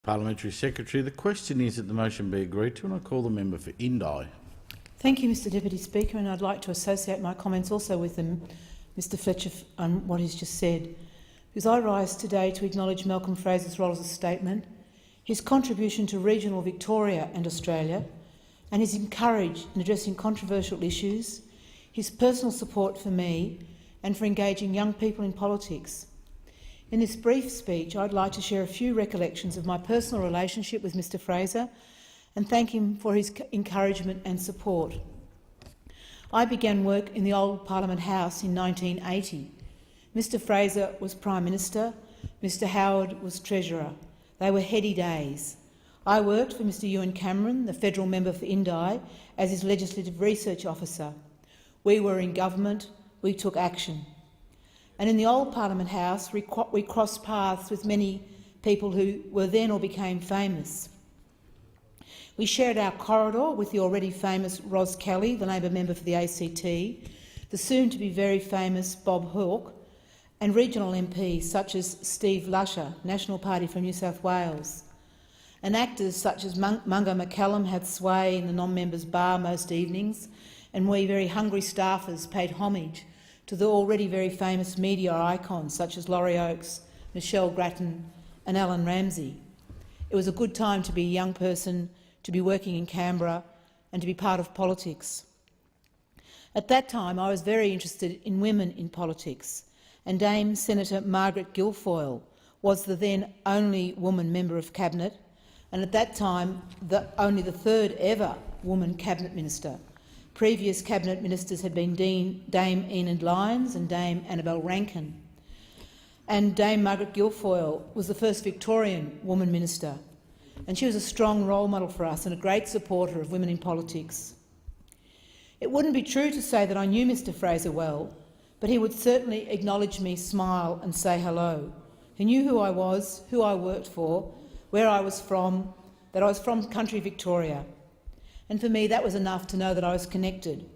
Parliamentary Secretary. The question is that the motion be agreed to, and I call the member for Indi. Thank you, Mr Deputy Speaker, and I'd like to associate my comments also with Mr Fletcher on what he's just said, because I rise today to acknowledge Malcolm Fraser's role as a statesman, his contribution to regional Victoria and Australia, and his courage in addressing controversial issues, his personal support for me and for engaging young people in politics. In this brief speech, I'd like to share a few recollections of my personal relationship with Mr Fraser and thank him for his encouragement and support. I began work in the old Parliament House in 1980. Mr Fraser was Prime Minister, Mr Howard was Treasurer. They were heady days. I worked for Mr Ewan Cameron, the federal member for Indi, as his Legislative Research Officer. We were in government, we took action. And in the old Parliament House, we crossed paths with many people who were then or became famous. We shared our corridor with the already famous Ros Kelly, the Labor member for the ACT, the soon-to-be very famous Bob Hawke, and regional MPs such as Steve Lusher, National Party from New South Wales. And actors such as Mungo McCallum had sway in the non-members' bar most evenings, and we very hungry staffers paid homage to the already very famous media icons such as Laurie Oakes, Michelle Grattan and Alan Ramsey. It was a good time to be a young person, to be working in Canberra and to be part of politics. At that time I was very interested in women in politics, and Dame Senator Margaret Guilfoyle was the then only woman member of Cabinet, and at that time only the third ever woman Cabinet Minister. Previous Cabinet Ministers had been Dame Enid Lyons and Dame Annabel Rankin, and Dame Margaret Guilfoyle was the first Victorian woman minister, and she was a strong role model for us and a great supporter of women in politics. It wouldn't be true to say that I knew Mr Fraser well, but he would certainly acknowledge me, smile and say hello. He knew who I was, who I worked for, where I was from, that I was from country Victoria. And for me that was enough to know that I was connected.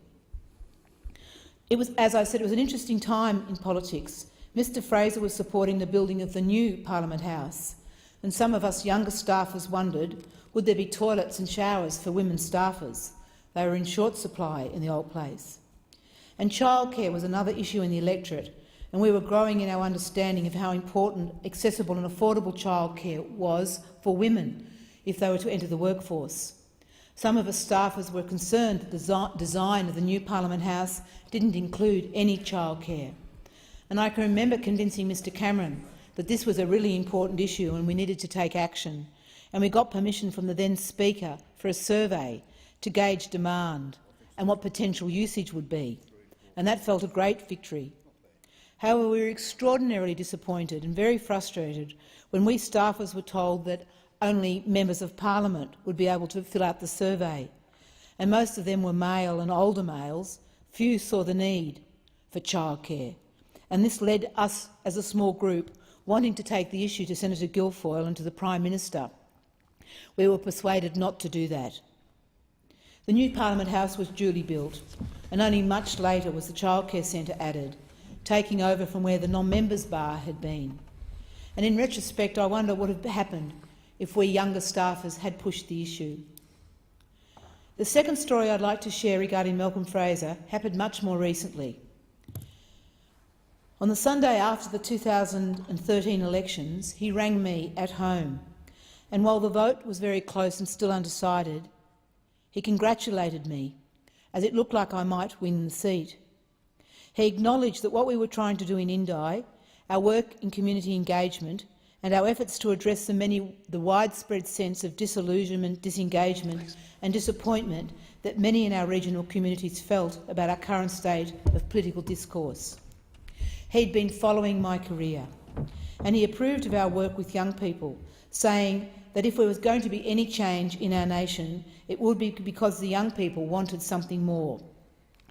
It was, as I said, it was an interesting time in politics. Mr Fraser was supporting the building of the new Parliament House, and some of us younger staffers wondered, would there be toilets and showers for women staffers? They were in short supply in the old place. And childcare was another issue in the electorate, and we were growing in our understanding of how important accessible and affordable childcare was for women if they were to enter the workforce. Some of us staffers were concerned that the design of the new Parliament House didn't include any childcare. And I can remember convincing Mr Cameron that this was a really important issue and we needed to take action. And we got permission from the then Speaker for a survey to gauge demand and what potential usage would be. And that felt a great victory. However, we were extraordinarily disappointed and very frustrated when we staffers were told that only members of Parliament would be able to fill out the survey, and most of them were male and older males. Few saw the need for childcare, and this led us as a small group wanting to take the issue to Senator Guilfoyle and to the Prime Minister. We were persuaded not to do that. The new Parliament House was duly built, and only much later was the childcare centre added, taking over from where the non-members' bar had been. And in retrospect, I wonder what would have happened if we younger staffers had pushed the issue. The second story I'd like to share regarding Malcolm Fraser happened much more recently. On the Sunday after the 2013 elections, he rang me at home, and while the vote was very close and still undecided, he congratulated me, as it looked like I might win the seat. He acknowledged that what we were trying to do in Indi, our work in community engagement, and our efforts to address the widespread sense of disillusionment, disengagement and disappointment that many in our regional communities felt about our current state of political discourse. He'd been following my career, and he approved of our work with young people, saying that if there was going to be any change in our nation, it would be because the young people wanted something more.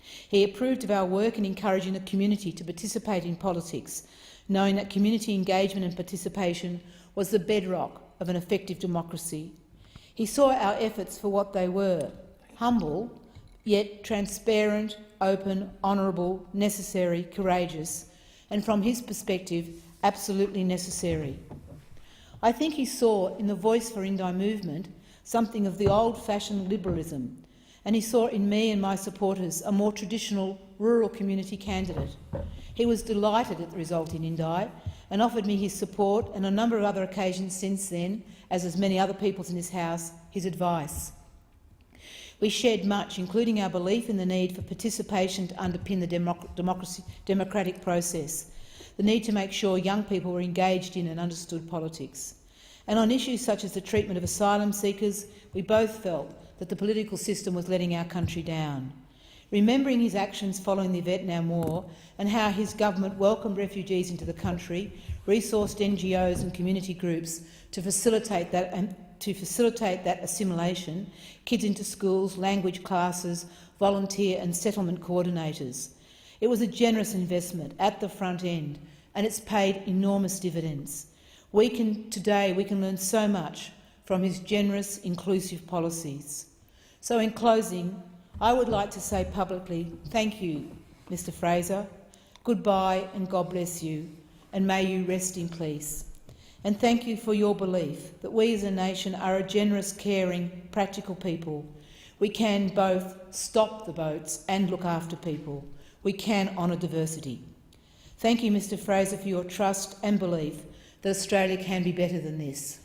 He approved of our work in encouraging the community to participate in politics, knowing that community engagement and participation was the bedrock of an effective democracy. He saw our efforts for what they were: humble, yet transparent, open, honourable, necessary, courageous, and from his perspective, absolutely necessary. I think he saw in the Voice for Indi movement something of the old-fashioned liberalism, and he saw in me and my supporters a more traditional rural community candidate. He was delighted at the result in Indi and offered me his support, and on a number of other occasions since then, as has many other peoples in this House, his advice. We shared much, including our belief in the need for participation to underpin the democratic process, the need to make sure young people were engaged in and understood politics. And on issues such as the treatment of asylum seekers, we both felt that the political system was letting our country down. Remembering his actions following the Vietnam War and how his government welcomed refugees into the country, resourced NGOs and community groups to facilitate that assimilation, kids into schools, language classes, volunteer and settlement coordinators. It was a generous investment at the front end, and it's paid enormous dividends. Today we can learn so much from his generous, inclusive policies. So in closing, I would like to say publicly, thank you, Mr Fraser, goodbye and God bless you, and may you rest in peace. And thank you for your belief that we as a nation are a generous, caring, practical people. We can both stop the boats and look after people. We can honour diversity. Thank you, Mr Fraser, for your trust and belief that Australia can be better than this.